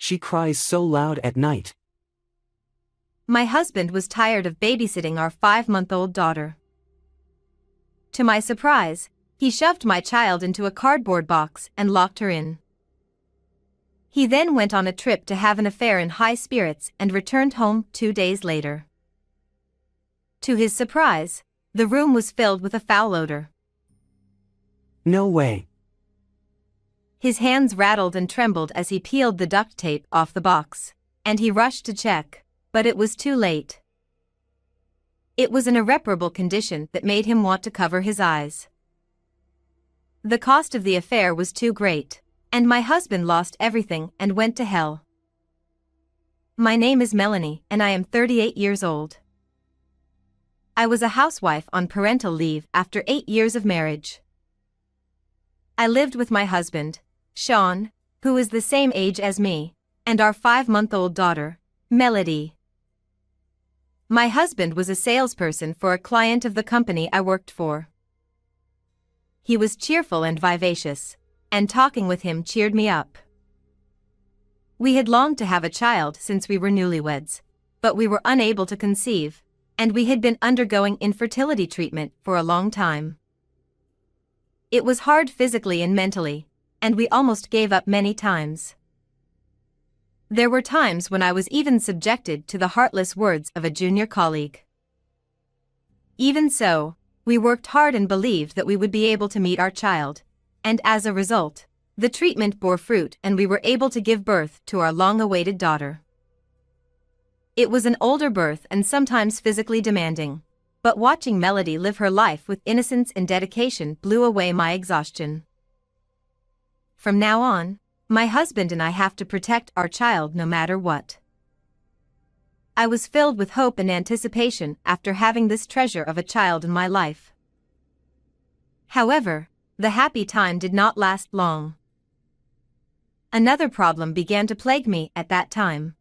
She cries so loud at night. My husband was tired of babysitting our 5-month-old daughter. To my surprise, he shoved my child into a cardboard box and locked her in. He then went on a trip to have an affair in high spirits and returned home 2 days later. To his surprise, the room was filled with a foul odor. No way. His hands rattled and trembled as he peeled the duct tape off the box, and he rushed to check, but it was too late. It was an irreparable condition that made him want to cover his eyes. The cost of the affair was too great, and my husband lost everything and went to hell. My name is Melanie and I am 38 years old. I was a housewife on parental leave after 8 years of marriage. I lived with my husband, Sean, who is the same age as me, and our 5-month-old daughter, Melody. My husband was a salesperson for a client of the company I worked for. He was cheerful and vivacious, and talking with him cheered me up. We had longed to have a child since we were newlyweds, but we were unable to conceive, and we had been undergoing infertility treatment for a long time. It was hard physically and mentally, and we almost gave up many times. There were times when I was even subjected to the heartless words of a junior colleague. Even so, we worked hard and believed that we would be able to meet our child, and as a result, the treatment bore fruit and we were able to give birth to our long-awaited daughter. It was an older birth and sometimes physically demanding, but watching Melody live her life with innocence and dedication blew away my exhaustion. From now on, my husband and I have to protect our child no matter what. I was filled with hope and anticipation after having this treasure of a child in my life. However, the happy time did not last long. Another problem began to plague me at that time.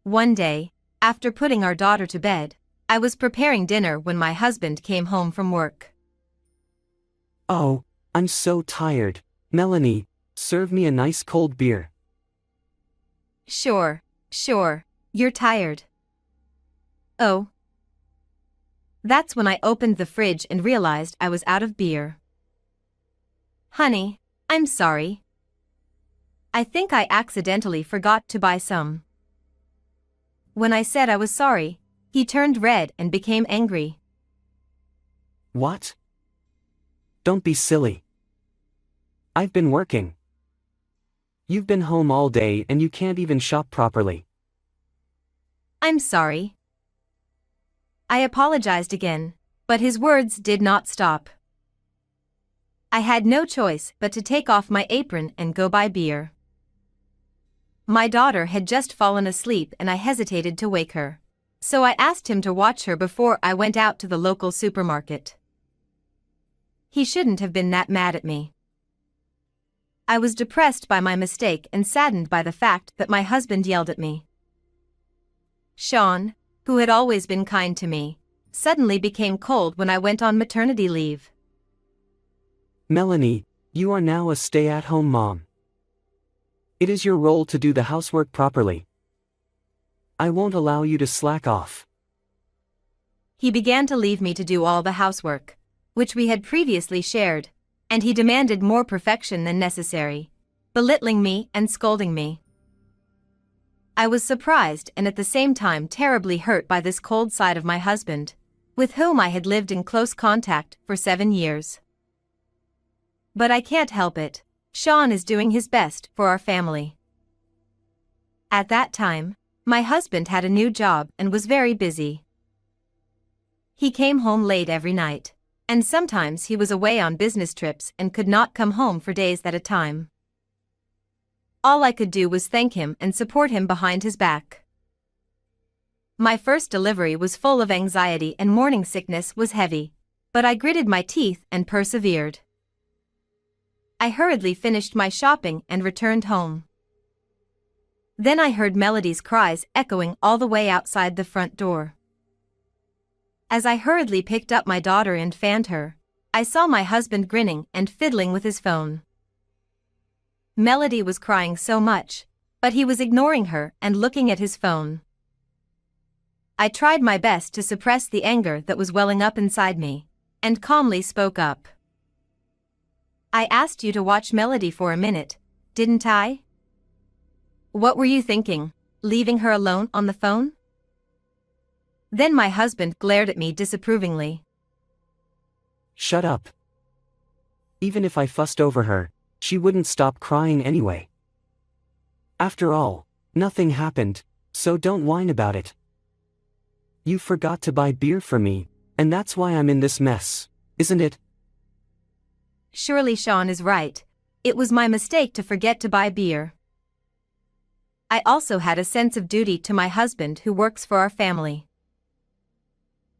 One day, after putting our daughter to bed, I was preparing dinner when my husband came home from work. Oh, I'm so tired. Melanie, serve me a nice cold beer. Sure, you're tired. Oh. That's when I opened the fridge and realized I was out of beer. Honey, I'm sorry. I think I accidentally forgot to buy some. When I said I was sorry, he turned red and became angry. What? Don't be silly. I've been working. You've been home all day and you can't even shop properly. I'm sorry. I apologized again, but his words did not stop. I had no choice but to take off my apron and go buy beer. My daughter had just fallen asleep and I hesitated to wake her, so I asked him to watch her before I went out to the local supermarket. He shouldn't have been that mad at me. I was depressed by my mistake and saddened by the fact that my husband yelled at me. Sean, who had always been kind to me, suddenly became cold when I went on maternity leave. Melanie, you are now a stay-at-home mom. It is your role to do the housework properly. I won't allow you to slack off. He began to leave me to do all the housework, which we had previously shared, and he demanded more perfection than necessary, belittling me and scolding me. I was surprised and at the same time terribly hurt by this cold side of my husband, with whom I had lived in close contact for 7 years. But I can't help it. Sean is doing his best for our family. At that time, my husband had a new job and was very busy. He came home late every night, and sometimes he was away on business trips and could not come home for days at a time. All I could do was thank him and support him behind his back. My first delivery was full of anxiety and morning sickness was heavy, but I gritted my teeth and persevered. I hurriedly finished my shopping and returned home. Then I heard Melody's cries echoing all the way outside the front door. As I hurriedly picked up my daughter and fanned her, I saw my husband grinning and fiddling with his phone. Melody was crying so much But he was ignoring her and looking at his phone. I tried my best to suppress the anger that was welling up inside me, and calmly spoke up. I asked you to watch Melody for a minute, didn't I? What were you thinking, leaving her alone on the phone? Then my husband glared at me disapprovingly. Shut up. Even if I fussed over her, she wouldn't stop crying anyway. After all, nothing happened, so don't whine about it. You forgot to buy beer for me, and that's why I'm in this mess, isn't it? Surely Sean is right. It was my mistake to forget to buy beer. I also had a sense of duty to my husband who works for our family.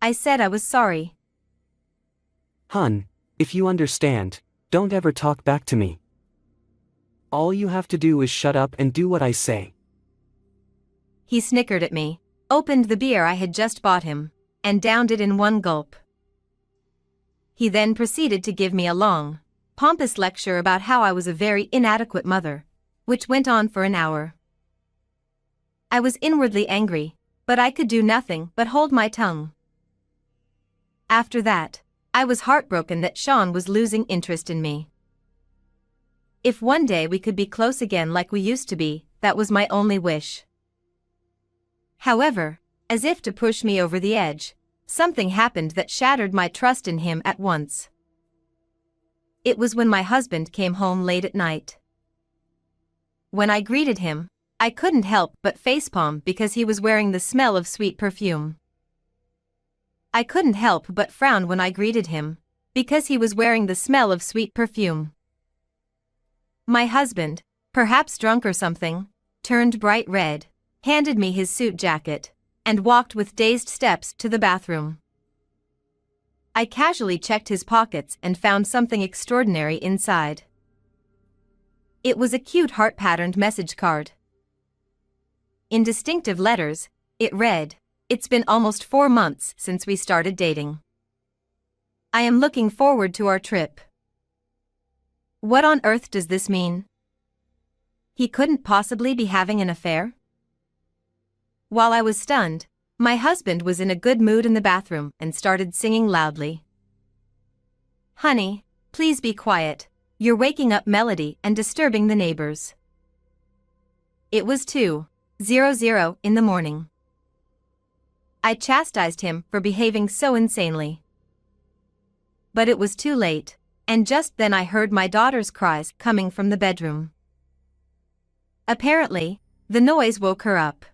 I said I was sorry. Hun, if you understand, don't ever talk back to me. All you have to do is shut up and do what I say. He snickered at me, opened the beer I had just bought him, and downed it in one gulp. He then proceeded to give me a long, pompous lecture about how I was a very inadequate mother, which went on for an hour. I was inwardly angry, but I could do nothing but hold my tongue. After that, I was heartbroken that Sean was losing interest in me. If one day we could be close again like we used to be, that was my only wish. However, as if to push me over the edge, something happened that shattered my trust in him at once. It was when my husband came home late at night. When I greeted him, I couldn't help but facepalm because he was wearing the smell of sweet perfume. I couldn't help but frown when I greeted him, because he was wearing the smell of sweet perfume. My husband, perhaps drunk or something, turned bright red, handed me his suit jacket, and walked with dazed steps to the bathroom. I casually checked his pockets and found something extraordinary inside. It was a cute heart-patterned message card. In distinctive letters, it read, "It's been almost 4 months since we started dating. I am looking forward to our trip." What on earth does this mean? He couldn't possibly be having an affair? While I was stunned, my husband was in a good mood in the bathroom and started singing loudly. "Honey, please be quiet. You're waking up Melody and disturbing the neighbors." It was 2:00 in the morning. I chastised him for behaving so insanely. But it was too late, and just then I heard my daughter's cries coming from the bedroom. Apparently, the noise woke her up.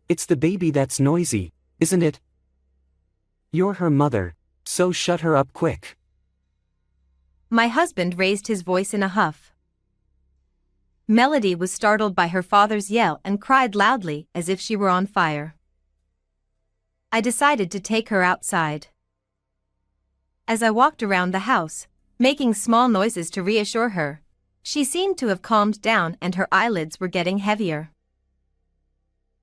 It's the baby that's noisy, isn't it? You're her mother, so shut her up quick. My husband raised his voice in a huff. Melody was startled by her father's yell and cried loudly as if she were on fire. I decided to take her outside. As I walked around the house, making small noises to reassure her, she seemed to have calmed down and her eyelids were getting heavier.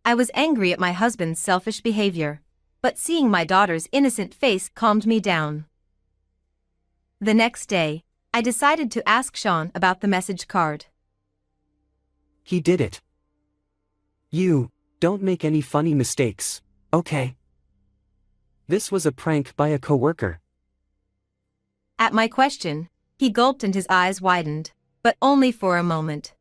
I was angry at my husband's selfish behavior, but seeing my daughter's innocent face calmed me down. The next day, I decided to ask Sean about the message card. He did it. You, don't make any funny mistakes, okay? This was a prank by a coworker. At my question, he gulped and his eyes widened, but only for a moment.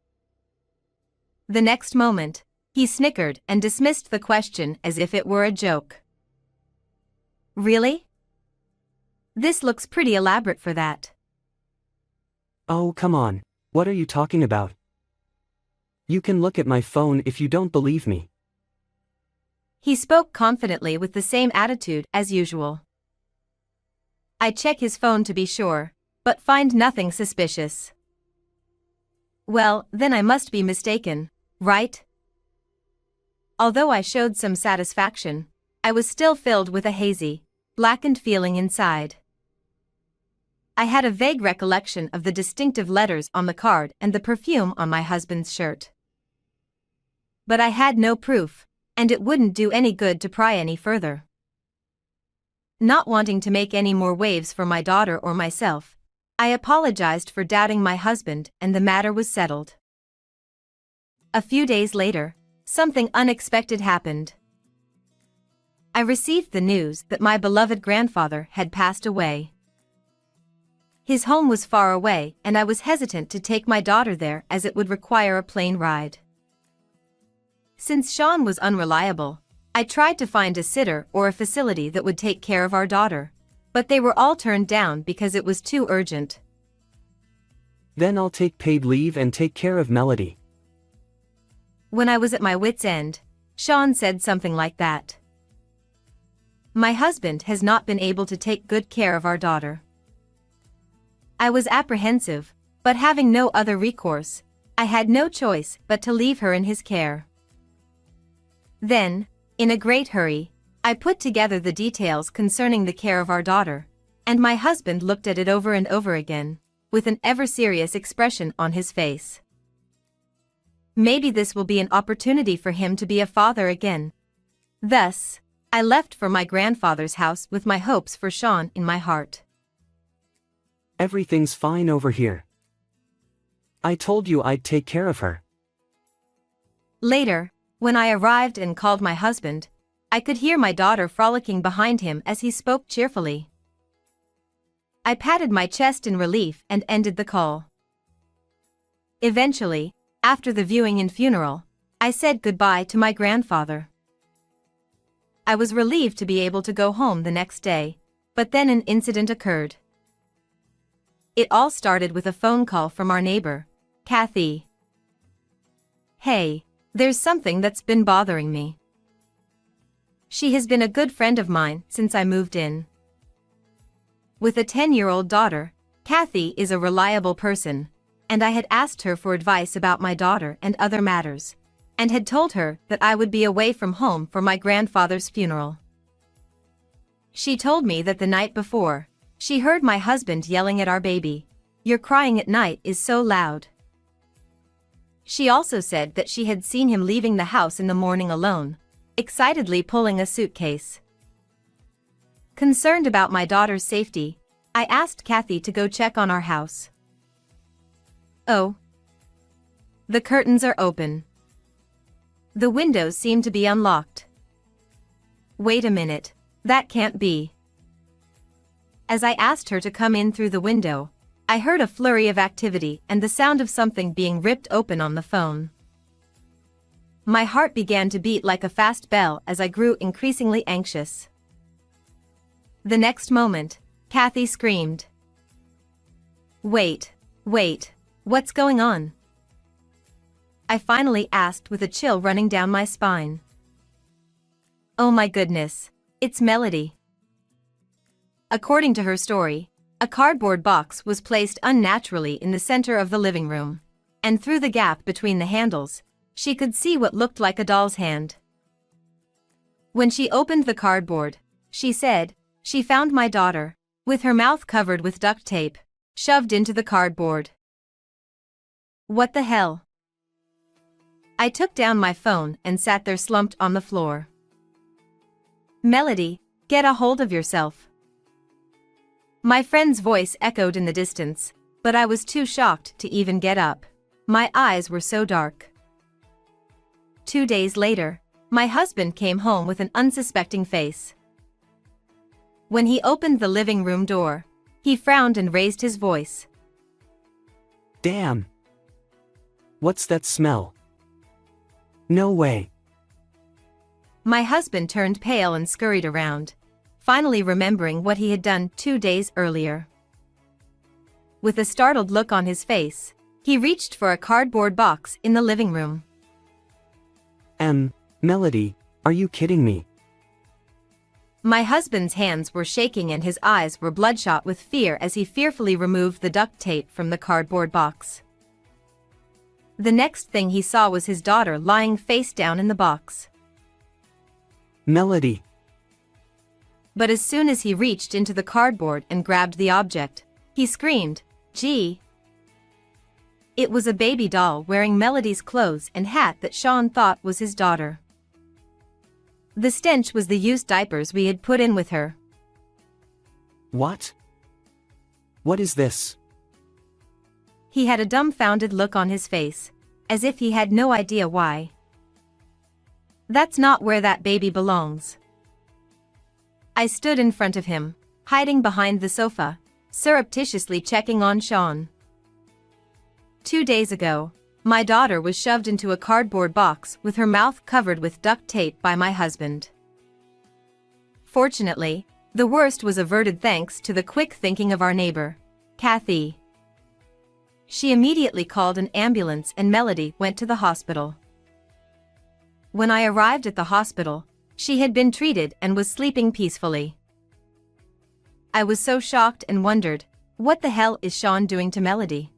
The next moment, he snickered and dismissed the question as if it were a joke. Really? This looks pretty elaborate for that. Oh, come on, what are you talking about? You can look at my phone if you don't believe me. He spoke confidently with the same attitude as usual. I check his phone to be sure, but find nothing suspicious. Well, then I must be mistaken, right? Although I showed some satisfaction, I was still filled with a hazy, blackened feeling inside. I had a vague recollection of the distinctive letters on the card and the perfume on my husband's shirt. But I had no proof, and it wouldn't do any good to pry any further. Not wanting to make any more waves for my daughter or myself, I apologized for doubting my husband and the matter was settled. A few days later, something unexpected happened. I received the news that my beloved grandfather had passed away. His home was far away, and I was hesitant to take my daughter there as it would require a plane ride. Since Sean was unreliable, I tried to find a sitter or a facility that would take care of our daughter, but they were all turned down because it was too urgent. Then I'll take paid leave and take care of Melody. When I was at my wit's end, Sean said something like that. My husband has not been able to take good care of our daughter. I was apprehensive, but having no other recourse, I had no choice but to leave her in his care. Then, in a great hurry, I put together the details concerning the care of our daughter, and my husband looked at it over and over again, with an ever-serious expression on his face. Maybe this will be an opportunity for him to be a father again. Thus, I left for my grandfather's house with my hopes for Sean in my heart. Everything's fine over here. I told you I'd take care of her. Later, when I arrived and called my husband, I could hear my daughter frolicking behind him as he spoke cheerfully. I patted my chest in relief and ended the call. Eventually, after the viewing and funeral, I said goodbye to my grandfather. I was relieved to be able to go home the next day, but then an incident occurred. It all started with a phone call from our neighbor, Kathy. "Hey, there's something that's been bothering me." She has been a good friend of mine since I moved in. With a 10-year-old daughter, Kathy is a reliable person, and I had asked her for advice about my daughter and other matters, and had told her that I would be away from home for my grandfather's funeral. She told me that the night before, she heard my husband yelling at our baby, "Your crying at night is so loud." She also said that she had seen him leaving the house in the morning alone, excitedly pulling a suitcase. Concerned about my daughter's safety, I asked Kathy to go check on our house. Oh. The curtains are open. The windows seem to be unlocked. Wait a minute, that can't be. As I asked her to come in through the window, I heard a flurry of activity and the sound of something being ripped open on the phone. My heart began to beat like a fast bell as I grew increasingly anxious. The next moment, Kathy screamed. Wait, what's going on?" I finally asked with a chill running down my spine. "Oh my goodness, it's Melody." According to her story, a cardboard box was placed unnaturally in the center of the living room, and through the gap between the handles, she could see what looked like a doll's hand. When she opened the cardboard, she said, she found my daughter, with her mouth covered with duct tape, shoved into the cardboard. What the hell? I took down my phone and sat there slumped on the floor. "Melody, get a hold of yourself." My friend's voice echoed in the distance, but I was too shocked to even get up. My eyes were so dark. 2 days later, my husband came home with an unsuspecting face. When he opened the living room door, he frowned and raised his voice. Damn! What's that smell? No way. My husband turned pale and scurried around, finally remembering what he had done 2 days earlier. With a startled look on his face, he reached for a cardboard box in the living room. Melody, are you kidding me? My husband's hands were shaking and his eyes were bloodshot with fear as he fearfully removed the duct tape from the cardboard box. The next thing he saw was his daughter lying face down in the box. Melody! But as soon as he reached into the cardboard and grabbed the object, he screamed, "Gee!" It was a baby doll wearing Melody's clothes and hat that Sean thought was his daughter. The stench was the used diapers we had put in with her. What? What is this? He had a dumbfounded look on his face, as if he had no idea why. That's not where that baby belongs. I stood in front of him, hiding behind the sofa, surreptitiously checking on Sean. 2 days ago, my daughter was shoved into a cardboard box with her mouth covered with duct tape by my husband. Fortunately, the worst was averted thanks to the quick thinking of our neighbor, Kathy. She immediately called an ambulance and Melody went to the hospital. When I arrived at the hospital, she had been treated and was sleeping peacefully. I was so shocked and wondered, what the hell is Sean doing to Melody?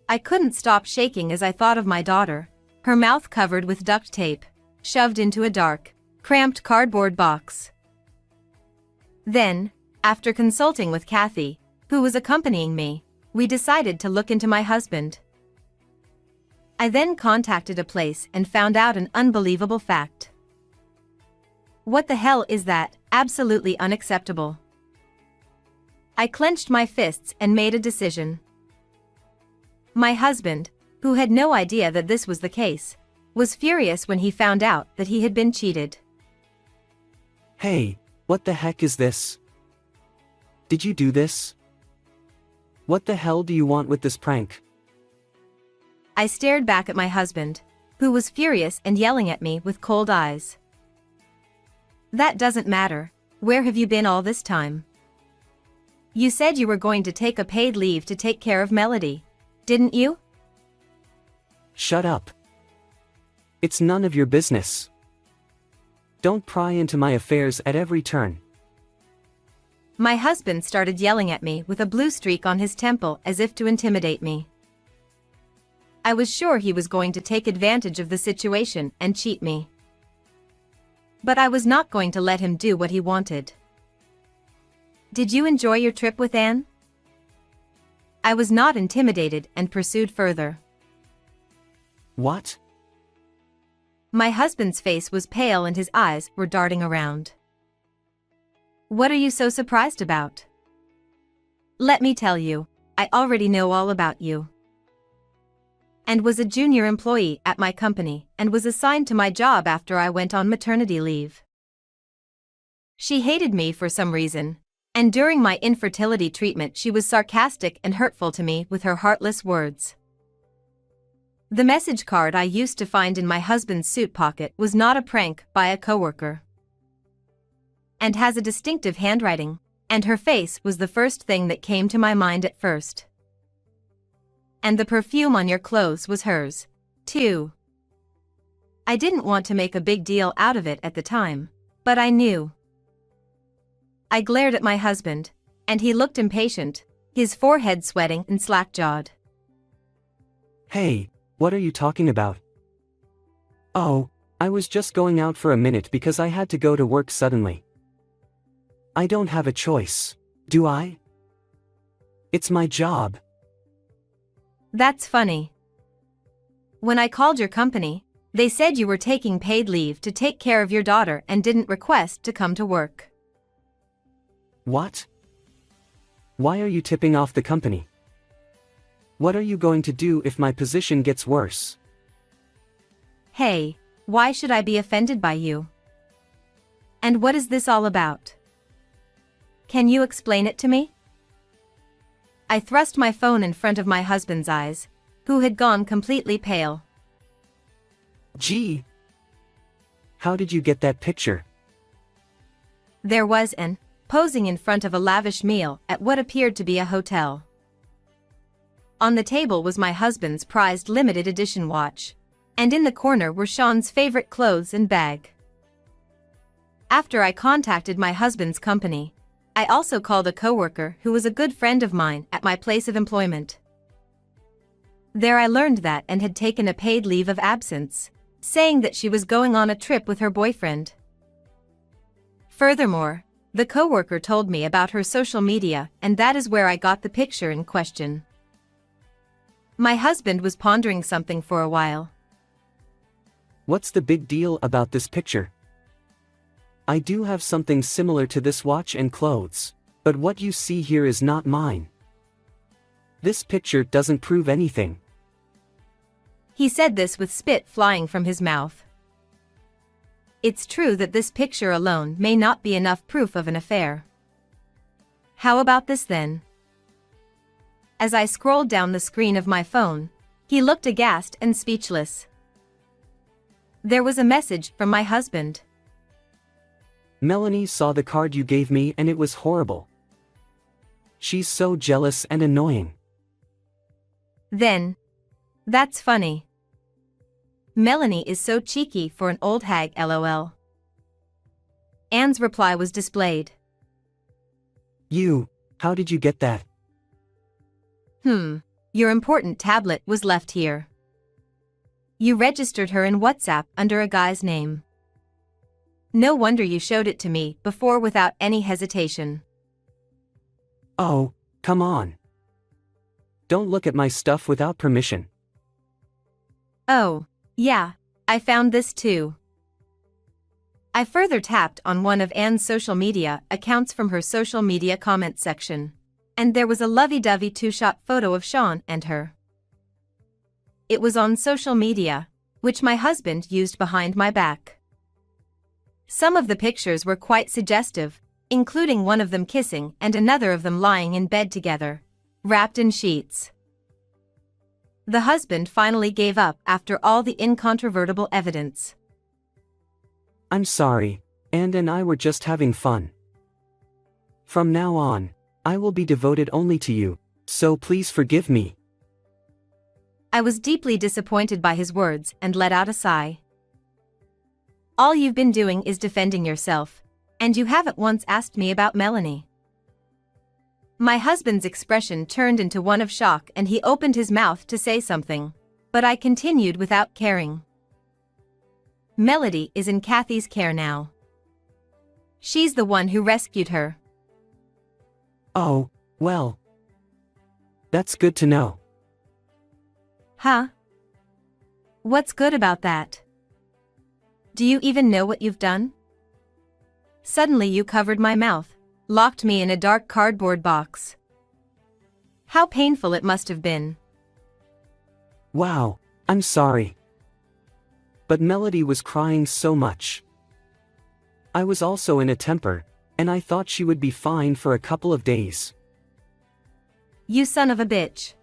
I couldn't stop shaking as I thought of my daughter, her mouth covered with duct tape, shoved into a dark, cramped cardboard box. Then, after consulting with Kathy, who was accompanying me, we decided to look into my husband. I then contacted a place and found out an unbelievable fact. What the hell is that? Absolutely unacceptable. I clenched my fists and made a decision. My husband, who had no idea that this was the case, was furious when he found out that he had been cheated. Hey, what the heck is this? Did you do this? What the hell do you want with this prank? I stared back at my husband, who was furious and yelling at me with cold eyes. That doesn't matter. Where have you been all this time? You said you were going to take a paid leave to take care of Melody, didn't you? Shut up. It's none of your business. Don't pry into my affairs at every turn. My husband started yelling at me with a blue streak on his temple as if to intimidate me. I was sure he was going to take advantage of the situation and cheat me. But I was not going to let him do what he wanted. Did you enjoy your trip with Anne? I was not intimidated and pursued further. What? My husband's face was pale and his eyes were darting around. What are you so surprised about? Let me tell you, I already know all about you. And was a junior employee at my company and was assigned to my job after I went on maternity leave. She hated me for some reason, and during my infertility treatment she was sarcastic and hurtful to me with her heartless words. The message card I used to find in my husband's suit pocket was not a prank by a coworker. And has a distinctive handwriting, and her face was the first thing that came to my mind at first. And the perfume on your clothes was hers, too. I didn't want to make a big deal out of it at the time, but I knew. I glared at my husband, and he looked impatient, his forehead sweating and slack-jawed. Hey, what are you talking about? Oh, I was just going out for a minute because I had to go to work suddenly. I don't have a choice, do I? It's my job. That's funny. When I called your company, they said you were taking paid leave to take care of your daughter and didn't request to come to work. What? Why are you tipping off the company? What are you going to do if my position gets worse? Hey, why should I be offended by you? And what is this all about? Can you explain it to me? I thrust my phone in front of my husband's eyes, who had gone completely pale. Gee. How did you get that picture? There was Anne, posing in front of a lavish meal at what appeared to be a hotel. On the table was my husband's prized limited edition watch, and in the corner were Sean's favorite clothes and bag. After I contacted my husband's company, I also called a coworker who was a good friend of mine at my place of employment. There I learned that Anne had taken a paid leave of absence, saying that she was going on a trip with her boyfriend. Furthermore, the coworker told me about her social media, and that is where I got the picture in question. My husband was pondering something for a while. What's the big deal about this picture? I do have something similar to this watch and clothes, but what you see here is not mine. This picture doesn't prove anything. He said this with spit flying from his mouth. It's true that this picture alone may not be enough proof of an affair. How about this then? As I scrolled down the screen of my phone, he looked aghast and speechless. There was a message from my husband. Melanie saw the card you gave me and it was horrible. She's so jealous and annoying. Then. That's funny. Melanie is so cheeky for an old hag, lol. Anne's reply was displayed. How did you get that? Your important tablet was left here. You registered her in WhatsApp under a guy's name. No wonder you showed it to me before without any hesitation. Oh, come on. Don't look at my stuff without permission. Oh, yeah, I found this too. I further tapped on one of Anne's social media accounts from her social media comment section, and there was a lovey-dovey two-shot photo of Sean and her. It was on social media, which my husband used behind my back. Some of the pictures were quite suggestive, including one of them kissing and another of them lying in bed together, wrapped in sheets. The husband finally gave up after all the incontrovertible evidence. I'm sorry, Anne and I were just having fun. From now on, I will be devoted only to you, so please forgive me. I was deeply disappointed by his words and let out a sigh. All you've been doing is defending yourself, and you haven't once asked me about Melanie. My husband's expression turned into one of shock and he opened his mouth to say something, but I continued without caring. Melody is in Kathy's care now. She's the one who rescued her. Oh, well. That's good to know. Huh? What's good about that? Do you even know what you've done? Suddenly you covered my mouth, locked me in a dark cardboard box. How painful it must have been. Wow, I'm sorry. But Melody was crying so much. I was also in a temper, and I thought she would be fine for a couple of days. You son of a bitch.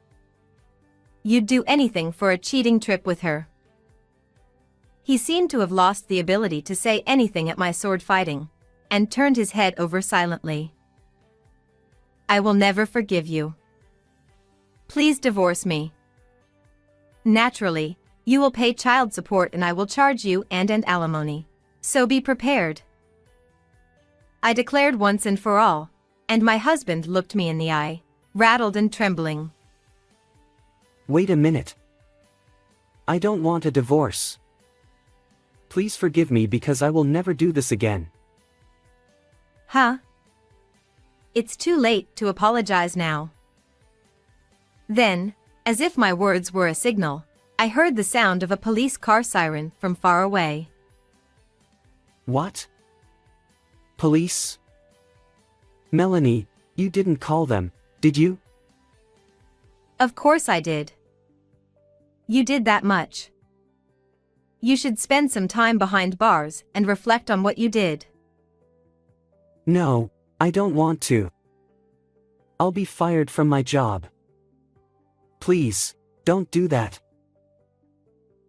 You'd do anything for a cheating trip with her. He seemed to have lost the ability to say anything at my sword fighting, and turned his head over silently. I will never forgive you. Please divorce me. Naturally, you will pay child support and I will charge you and alimony. So be prepared. I declared once and for all, and my husband looked me in the eye, rattled and trembling. Wait a minute. I don't want a divorce. Please forgive me because I will never do this again. Huh? It's too late to apologize now. Then, as if my words were a signal, I heard the sound of a police car siren from far away. What? Police? Melanie, you didn't call them, did you? Of course I did. You did that much. You should spend some time behind bars and reflect on what you did. No, I don't want to. I'll be fired from my job. Please, don't do that.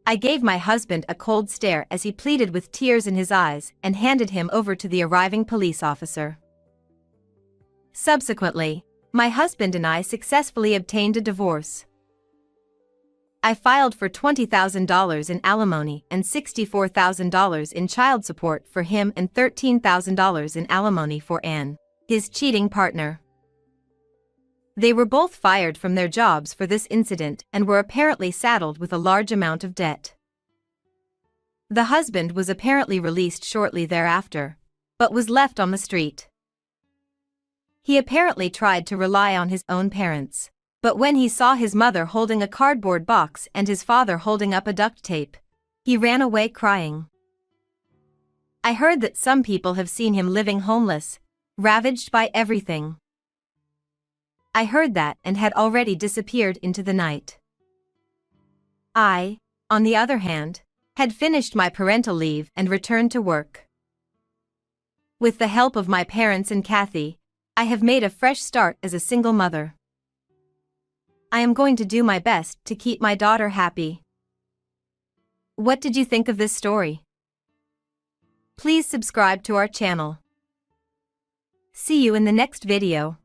I gave my husband a cold stare as he pleaded with tears in his eyes and handed him over to the arriving police officer. Subsequently, my husband and I successfully obtained a divorce. I filed for $20,000 in alimony and $64,000 in child support for him and $13,000 in alimony for Anne, his cheating partner. They were both fired from their jobs for this incident and were apparently saddled with a large amount of debt. The husband was apparently released shortly thereafter, but was left on the street. He apparently tried to rely on his own parents, but when he saw his mother holding a cardboard box and his father holding up a duct tape, he ran away crying. I heard that some people have seen him living homeless, ravaged by everything. I heard that and had already disappeared into the night. I on the other hand, had finished my parental leave and returned to work. With the help of my parents and Kathy, I have made a fresh start as a single mother. I am going to do my best to keep my daughter happy. What did you think of this story? Please subscribe to our channel. See you in the next video.